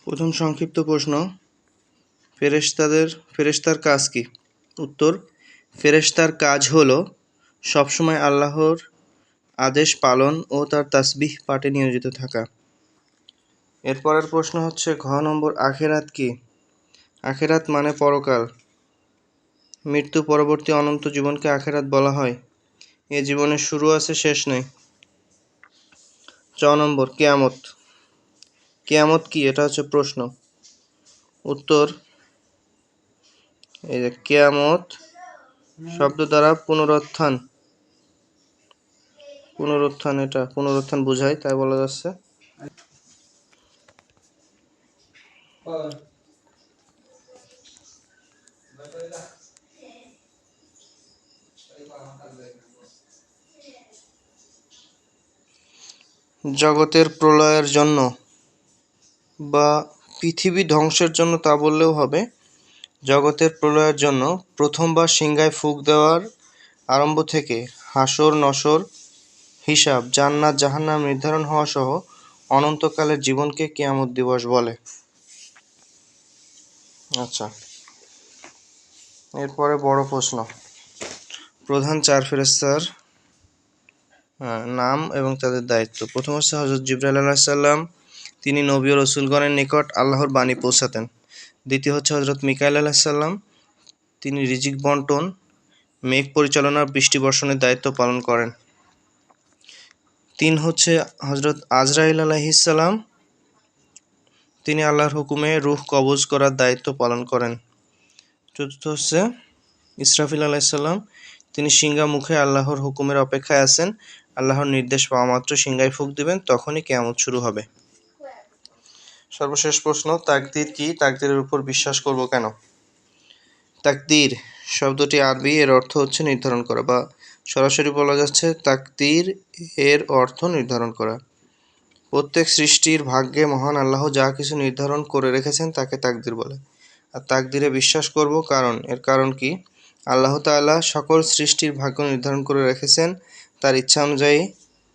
প্রথম সংক্ষিপ্ত প্রশ্ন, ফেরেশতার কাজ কি? উত্তর, ফেরেশতার কাজ হলো সবসময় আল্লাহর আদেশ পালন ও তার তাসবিহ পাঠে নিয়োজিত থাকা। এরপরের প্রশ্ন হচ্ছে ঘ নম্বর, আখিরাত কি? আখিরাত মানে পরকাল। মৃত্যু পরবর্তী অনন্ত জীবনকে আখিরাত বলা হয়। এ জীবনের শুরু আছে, শেষ নেই। চ নম্বর, কিয়ামত। কিয়ামত কি? এটা হচ্ছে প্রশ্ন। উত্তর, এই যে কিয়ামত শব্দ দ্বারা পুনরুত্থান এটা পুনরুত্থান বোঝায়, তাই বলা যাচ্ছে। জগতের প্রলয়ের জন্য বা পৃথিবী ধ্বংসের জন্য তা বললেও হবে। জগতের প্রলয়ের জন্য প্রথমবার সিংহায় ফুঁক দেওয়ার আরম্ভ থেকে হাসর নসর, হিসাব, জান্নাত জাহান্নাম নির্ধারণ হওয়া সহ অনন্তকালের জীবনকে কিয়ামত দিবস বলে। আচ্ছা, এরপরে বড় প্রশ্ন, প্রধান চার ফেরেশতার নাম এবং তাদের দায়িত্ব। প্রথম হচ্ছে হযরত জিবরাইল আলাইহিস সালাম, তিনি নবী ও রাসূলগণের নিকট আল্লাহর বাণী পৌঁছাতেন। দ্বিতীয় হচ্ছে হযরত মিকাইল আলাইহিস সালাম, তিনি রিজিক বন্টন, মেঘ পরিচালনা, বৃষ্টি বর্ষণের দায়িত্ব পালন করেন। তিন হচ্ছে হযরত আজরাইল আলাইহিস সালাম, তিনি আল্লাহর হুকুমে রূহ কবজ করার দায়িত্ব পালন করেন। চতুর্থ হচ্ছে ইসরাফিল আলাইহিস সালাম, তিনি সিংহা মুখে আল্লাহর হুকুমের অপেক্ষায় আছেন। আল্লাহর নির্দেশ পাওয়া মাত্র সিংহায় ফুঁক দিবেন, তখনই কিয়ামত শুরু হবে। সর্বশেষ প্রশ্ন, তাকদীর কি? তাকদীরের উপর বিশ্বাস করব কেন? তাকদীর শব্দটি আরবি, এর অর্থ হচ্ছে নির্ধারণ করা, বা সরাসরি বলা যাচ্ছে তাকদীর এর অর্থ নির্ধারণ করা। প্রত্যেক সৃষ্টির ভাগ্যে মহান আল্লাহ যা কিছু নির্ধারণ করে রেখেছেন তাকে তাকদীর বলে। আর তাকদীরে বিশ্বাস করব এর কারণ কি? আল্লাহ তাআলা সকল সৃষ্টির ভাগ্য নির্ধারণ করে রেখেছেন, তার ইচ্ছা অনুযায়ী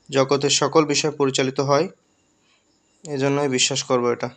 জগতের সকল বিষয় পরিচালিত হয়, এজন্যই বিশ্বাস করব এটা।